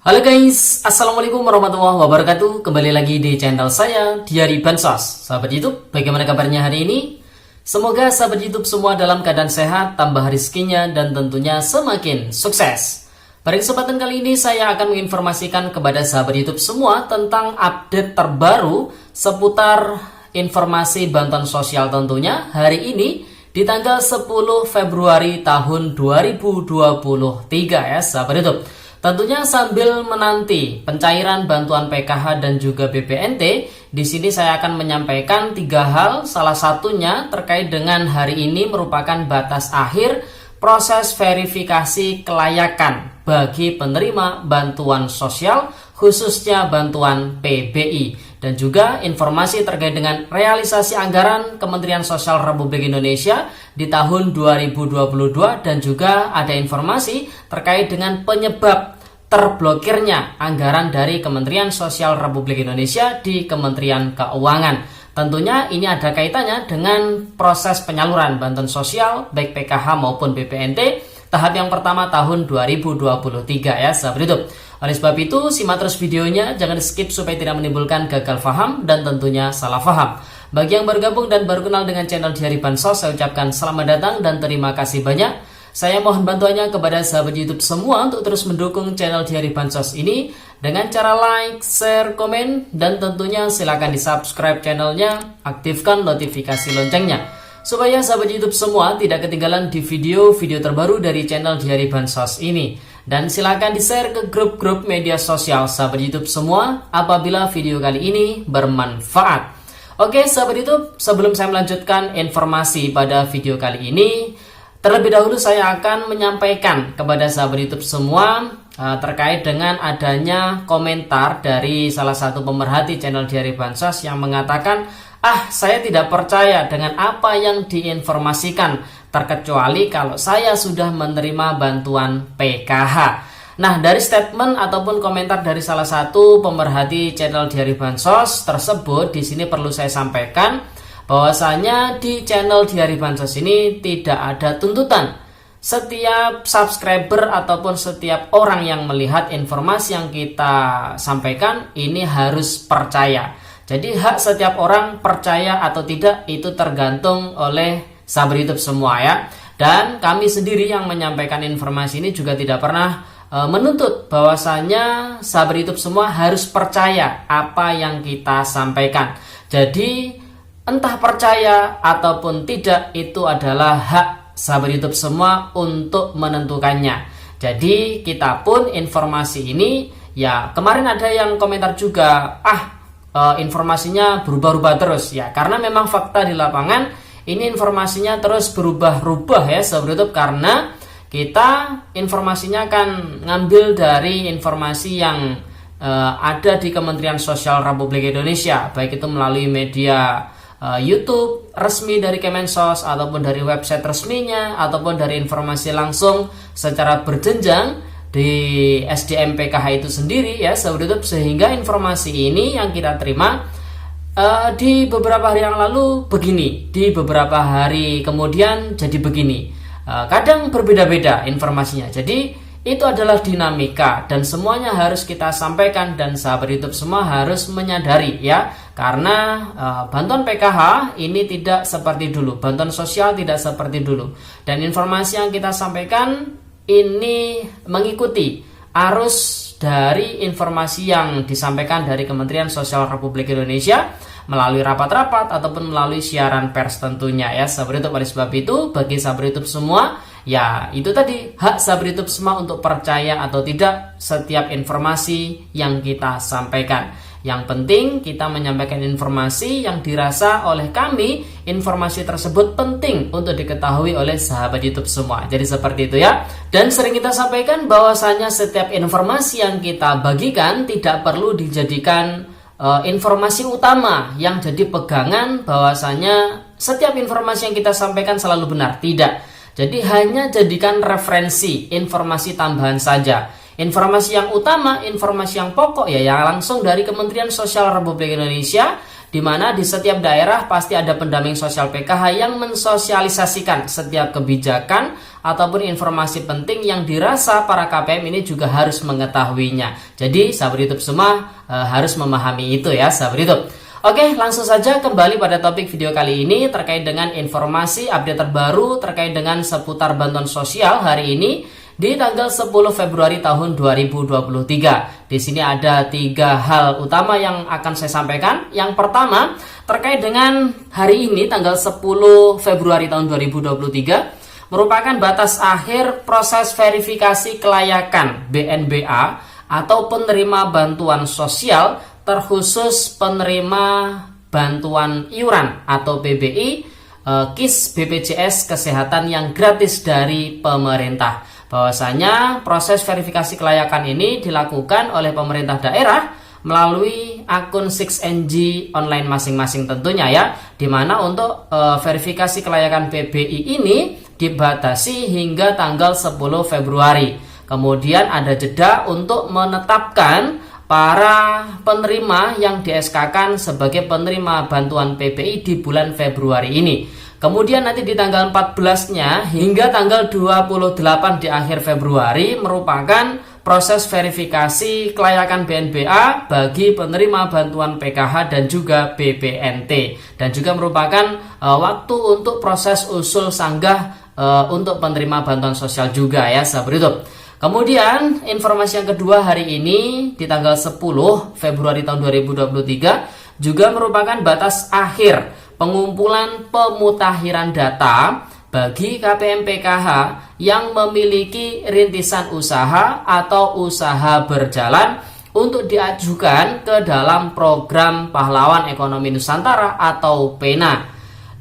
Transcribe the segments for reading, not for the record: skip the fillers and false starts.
Halo guys, Assalamualaikum warahmatullahi wabarakatuh. Kembali lagi di channel saya, Diari Bansos. Sahabat YouTube, bagaimana kabarnya hari ini? Semoga sahabat YouTube semua dalam keadaan sehat, tambah rezekinya, dan tentunya semakin sukses. Pada kesempatan kali ini saya akan menginformasikan kepada sahabat YouTube semua tentang update terbaru seputar informasi bantuan sosial tentunya hari ini di tanggal 10 Februari tahun 2023 ya sahabat YouTube. Tentunya sambil menanti pencairan bantuan PKH dan juga BPNT, di sini saya akan menyampaikan 3 hal. Salah satunya terkait dengan hari ini merupakan batas akhir proses verifikasi kelayakan bagi penerima bantuan sosial, khususnya bantuan PBI. Dan juga informasi terkait dengan realisasi anggaran Kementerian Sosial Republik Indonesia di tahun 2022 dan juga ada informasi terkait dengan penyebab terblokirnya anggaran dari Kementerian Sosial Republik Indonesia di Kementerian Keuangan. Tentunya ini ada kaitannya dengan proses penyaluran bantuan sosial baik PKH maupun BPNT tahap yang pertama tahun 2023 ya sahabat YouTube. Oleh sebab itu simak terus videonya, jangan di skip supaya tidak menimbulkan gagal paham dan tentunya salah paham. Bagi yang bergabung dan baru kenal dengan channel Diari Bansos, saya ucapkan selamat datang dan terima kasih banyak. Saya mohon bantuannya kepada sahabat YouTube semua untuk terus mendukung channel Diari Bansos ini dengan cara like, share, komen, dan tentunya silakan di subscribe channelnya, aktifkan notifikasi loncengnya supaya sahabat YouTube semua tidak ketinggalan di video-video terbaru dari channel Diari Bansos ini. Dan silakan di share ke grup-grup media sosial sahabat YouTube semua apabila video kali ini bermanfaat. Oke sahabat YouTube, sebelum saya melanjutkan informasi pada video kali ini, terlebih dahulu saya akan menyampaikan kepada sahabat YouTube semua terkait dengan adanya komentar dari salah satu pemerhati channel Diari Bansos yang mengatakan, saya tidak percaya dengan apa yang diinformasikan, terkecuali kalau saya sudah menerima bantuan PKH. Nah, dari statement ataupun komentar dari salah satu pemerhati channel Diari Bansos tersebut, di sini perlu saya sampaikan bahwasanya di channel Diari Bansos ini tidak ada tuntutan setiap subscriber ataupun setiap orang yang melihat informasi yang kita sampaikan ini harus percaya. Jadi hak setiap orang percaya atau tidak itu tergantung oleh sahabat YouTube semua ya. Dan kami sendiri yang menyampaikan informasi ini juga tidak pernah menuntut bahwasanya sahabat YouTube semua harus percaya apa yang kita sampaikan. Jadi entah percaya ataupun tidak, itu adalah hak sahabat YouTube semua untuk menentukannya. Jadi kita pun informasi ini, ya kemarin ada yang komentar juga, informasinya berubah-ubah terus ya. Karena memang fakta di lapangan ini informasinya terus berubah-ubah ya sahabat YouTube, karena kita informasinya akan ngambil dari informasi yang ada di Kementerian Sosial Republik Indonesia, baik itu melalui media YouTube resmi dari Kemensos ataupun dari website resminya ataupun dari informasi langsung secara berjenjang di SDM PKH itu sendiri ya sahabat YouTube. Sehingga informasi ini yang kita terima di beberapa hari yang lalu begini, di beberapa hari kemudian jadi begini, kadang berbeda-beda informasinya. Jadi itu adalah dinamika dan semuanya harus kita sampaikan dan sahabat YouTube semua harus menyadari ya, karena bantuan PKH ini tidak seperti dulu, bantuan sosial tidak seperti dulu, dan informasi yang kita sampaikan ini mengikuti arus dari informasi yang disampaikan dari Kementerian Sosial Republik Indonesia melalui rapat-rapat ataupun melalui siaran pers tentunya ya sahabat YouTube. Oleh sebab itu bagi sahabat YouTube semua, ya itu tadi hak sahabat YouTube semua untuk percaya atau tidak setiap informasi yang kita sampaikan. Yang penting kita menyampaikan informasi yang dirasa oleh kami informasi tersebut penting untuk diketahui oleh sahabat YouTube semua. Jadi seperti itu ya. Dan sering kita sampaikan bahwasanya setiap informasi yang kita bagikan tidak perlu dijadikan informasi utama yang jadi pegangan bahwasanya setiap informasi yang kita sampaikan selalu benar. Tidak. Jadi hanya jadikan referensi, informasi tambahan saja. Informasi yang utama, informasi yang pokok ya yang langsung dari Kementerian Sosial Republik Indonesia di mana di setiap daerah pasti ada pendamping sosial PKH yang mensosialisasikan setiap kebijakan ataupun informasi penting yang dirasa para KPM ini juga harus mengetahuinya. Jadi sahabat YouTube semua harus memahami itu ya sahabat YouTube. Oke, langsung saja kembali pada topik video kali ini terkait dengan informasi update terbaru terkait dengan seputar bantuan sosial hari ini di tanggal 10 Februari tahun 2023. Di sini ada 3 hal utama yang akan saya sampaikan. Yang pertama, terkait dengan hari ini tanggal 10 Februari tahun 2023 merupakan batas akhir proses verifikasi kelayakan BNBA atau penerima bantuan sosial terkhusus penerima bantuan iuran atau PBI, KIS BPJS Kesehatan yang gratis dari pemerintah. Bahwasanya proses verifikasi kelayakan ini dilakukan oleh pemerintah daerah melalui akun 6NG online masing-masing tentunya ya, dimana untuk verifikasi kelayakan PBI ini dibatasi hingga tanggal 10 Februari. Kemudian ada jeda untuk menetapkan para penerima yang di-SK-kan sebagai penerima bantuan PBI di bulan Februari ini. Kemudian nanti di tanggal 14-nya hingga tanggal 28 di akhir Februari merupakan proses verifikasi kelayakan BNBA bagi penerima bantuan PKH dan juga BPNT. Dan juga merupakan waktu untuk proses usul sanggah untuk penerima bantuan sosial juga ya sahabat YouTube. Kemudian informasi yang kedua hari ini di tanggal 10 Februari tahun 2023 juga merupakan batas akhir pengumpulan pemutakhiran data bagi KPM PKH yang memiliki rintisan usaha atau usaha berjalan untuk diajukan ke dalam program Pahlawan Ekonomi Nusantara atau PENA.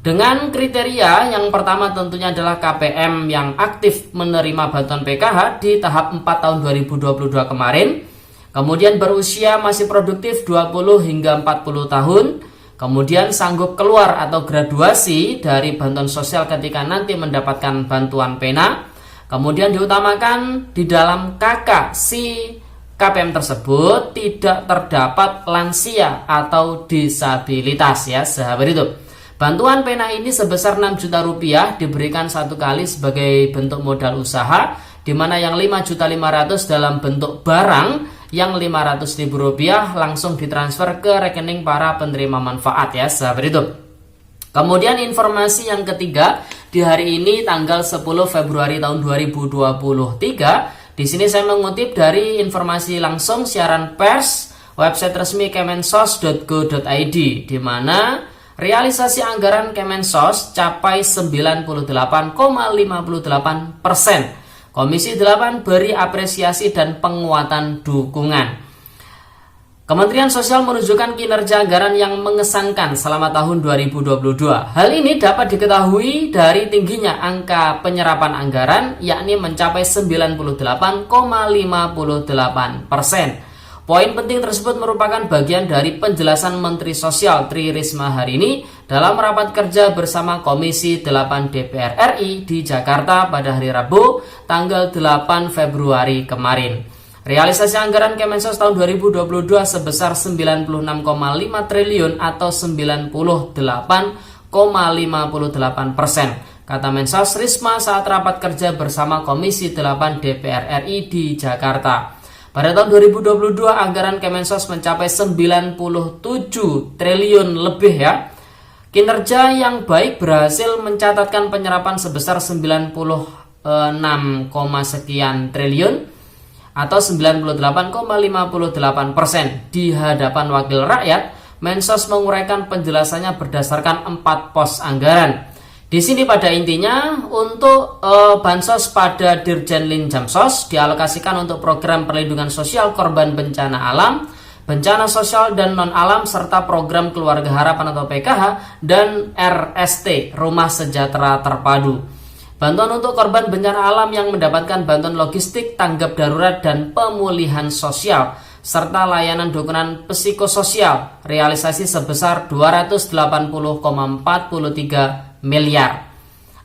Dengan kriteria yang pertama tentunya adalah KPM yang aktif menerima bantuan PKH di tahap 4 tahun 2022 kemarin. Kemudian berusia masih produktif 20 hingga 40 tahun. Kemudian sanggup keluar atau graduasi dari bantuan sosial ketika nanti mendapatkan bantuan PENA. Kemudian diutamakan di dalam KK si KPM tersebut tidak terdapat lansia atau disabilitas ya sahabat YouTube. Bantuan PENA ini sebesar 6 juta rupiah diberikan satu kali sebagai bentuk modal usaha, di mana yang 5.500.000 dalam bentuk barang, yang 500.000 rupiah langsung ditransfer ke rekening para penerima manfaat ya sahabat YouTube. Kemudian informasi yang ketiga di hari ini tanggal 10 Februari tahun 2023, di sini saya mengutip dari informasi langsung siaran pers website resmi kemensos.go.id, di mana realisasi anggaran Kemensos capai 98,58%. Komisi 8 beri apresiasi dan penguatan dukungan. Kementerian Sosial menunjukkan kinerja anggaran yang mengesankan selama tahun 2022. Hal ini dapat diketahui dari tingginya angka penyerapan anggaran, yakni mencapai 98,58%. Poin penting tersebut merupakan bagian dari penjelasan Menteri Sosial Tri Risma hari ini dalam rapat kerja bersama Komisi 8 DPR RI di Jakarta pada hari Rabu tanggal 8 Februari kemarin. Realisasi anggaran Kemensos tahun 2022 sebesar 96,5 triliun atau 98,58%, kata Mensos Risma saat rapat kerja bersama Komisi 8 DPR RI di Jakarta. Pada tahun 2022 anggaran Kemensos mencapai 97 triliun lebih ya. Kinerja yang baik berhasil mencatatkan penyerapan sebesar 96, sekian triliun atau 98,58% di hadapan wakil rakyat. Mensos menguraikan penjelasannya berdasarkan 4 pos anggaran. Di sini pada intinya untuk bansos pada Dirjen Linjamsos dialokasikan untuk program perlindungan sosial korban bencana alam, bencana sosial dan non-alam, serta program keluarga harapan atau PKH dan RST Rumah Sejahtera Terpadu. Bantuan untuk korban bencana alam yang mendapatkan bantuan logistik, tanggap darurat dan pemulihan sosial serta layanan dukungan psikososial realisasi sebesar 280,43 miliar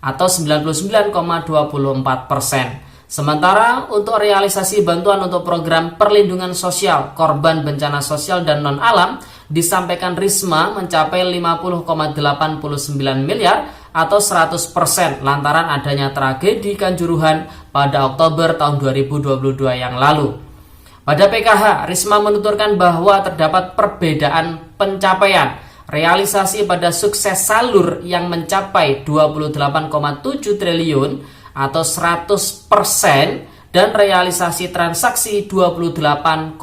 atau 99,24%. Sementara untuk realisasi bantuan untuk program perlindungan sosial korban bencana sosial dan non-alam disampaikan Risma mencapai 50,89 miliar atau 100% lantaran adanya tragedi Kanjuruhan pada Oktober tahun 2022 yang lalu. Pada PKH, Risma menuturkan bahwa terdapat perbedaan pencapaian realisasi pada sukses salur yang mencapai 28,7 triliun atau 100% dan realisasi transaksi 28,48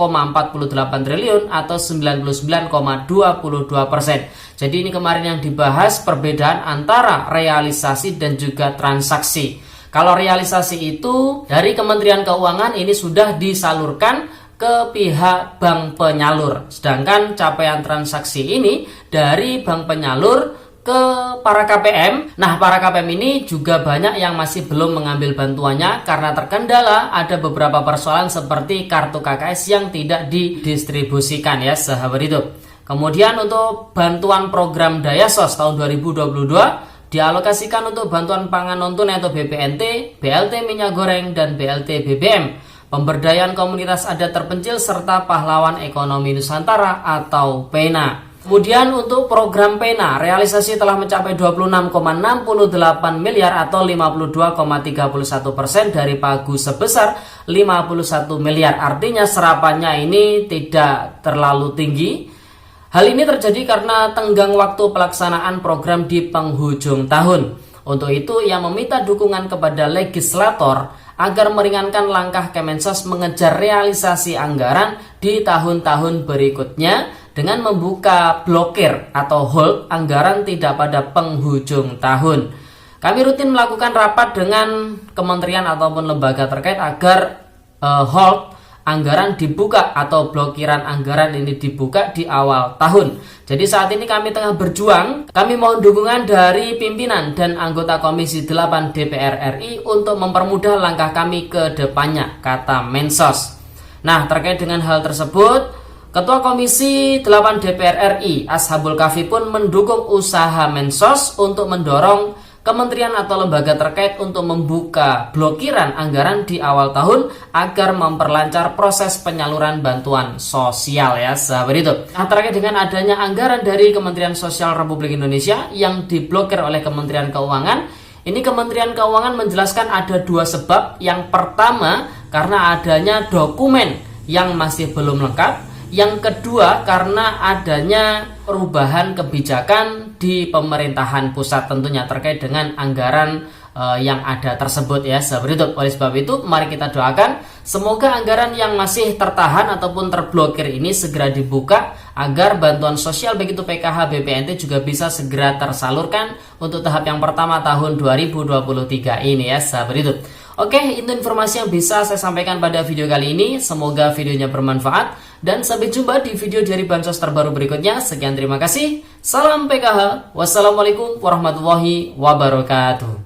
triliun atau 99,22%. Jadi ini kemarin yang dibahas perbedaan antara realisasi dan juga transaksi. Kalau realisasi itu dari Kementerian Keuangan ini sudah disalurkan ke pihak bank penyalur. Sedangkan capaian transaksi ini dari bank penyalur ke para KPM. Nah, para KPM ini juga banyak yang masih belum mengambil bantuannya karena terkendala ada beberapa persoalan seperti kartu KKS yang tidak didistribusikan ya, sahabat hidup. Kemudian untuk bantuan program Daya Sos tahun 2022 dialokasikan untuk bantuan pangan non tunai atau BPNT, BLT minyak goreng dan BLT BBM, pemberdayaan komunitas adat terpencil serta pahlawan ekonomi Nusantara atau PENA. Kemudian untuk program PENA, realisasi telah mencapai 26,68 miliar atau 52,31% dari pagu sebesar 51 miliar. Artinya serapannya ini tidak terlalu tinggi. Hal ini terjadi karena tenggang waktu pelaksanaan program di penghujung tahun. Untuk itu, ia meminta dukungan kepada legislator agar meringankan langkah Kemensos mengejar realisasi anggaran di tahun-tahun berikutnya dengan membuka blokir atau hold anggaran tidak pada penghujung tahun. Kami rutin melakukan rapat dengan kementerian ataupun lembaga terkait agar hold anggaran dibuka atau blokiran anggaran ini dibuka di awal tahun. Jadi saat ini kami tengah berjuang, kami mohon dukungan dari pimpinan dan anggota Komisi 8 DPR RI untuk mempermudah langkah kami ke depannya, kata Mensos. Nah, terkait dengan hal tersebut, Ketua Komisi 8 DPR RI, Ashabul Kahfi pun mendukung usaha Mensos untuk mendorong kementerian atau lembaga terkait untuk membuka blokiran anggaran di awal tahun agar memperlancar proses penyaluran bantuan sosial ya, sahabat itu. Nah, terkait dengan adanya anggaran dari Kementerian Sosial Republik Indonesia yang diblokir oleh Kementerian Keuangan, ini Kementerian Keuangan menjelaskan ada dua sebab. Yang pertama, karena adanya dokumen yang masih belum lengkap. Yang kedua, karena adanya perubahan kebijakan di pemerintahan pusat tentunya terkait dengan anggaran yang ada tersebut ya, sahabat YouTube. Oleh sebab itu, mari kita doakan semoga anggaran yang masih tertahan ataupun terblokir ini segera dibuka agar bantuan sosial begitu PKH BPNT juga bisa segera tersalurkan untuk tahap yang pertama tahun 2023 ini ya, sahabat YouTube. Oke, itu informasi yang bisa saya sampaikan pada video kali ini. Semoga videonya bermanfaat dan sampai jumpa di video dari Bansos terbaru berikutnya. Sekian, terima kasih. Salam PKH. Wassalamualaikum warahmatullahi wabarakatuh.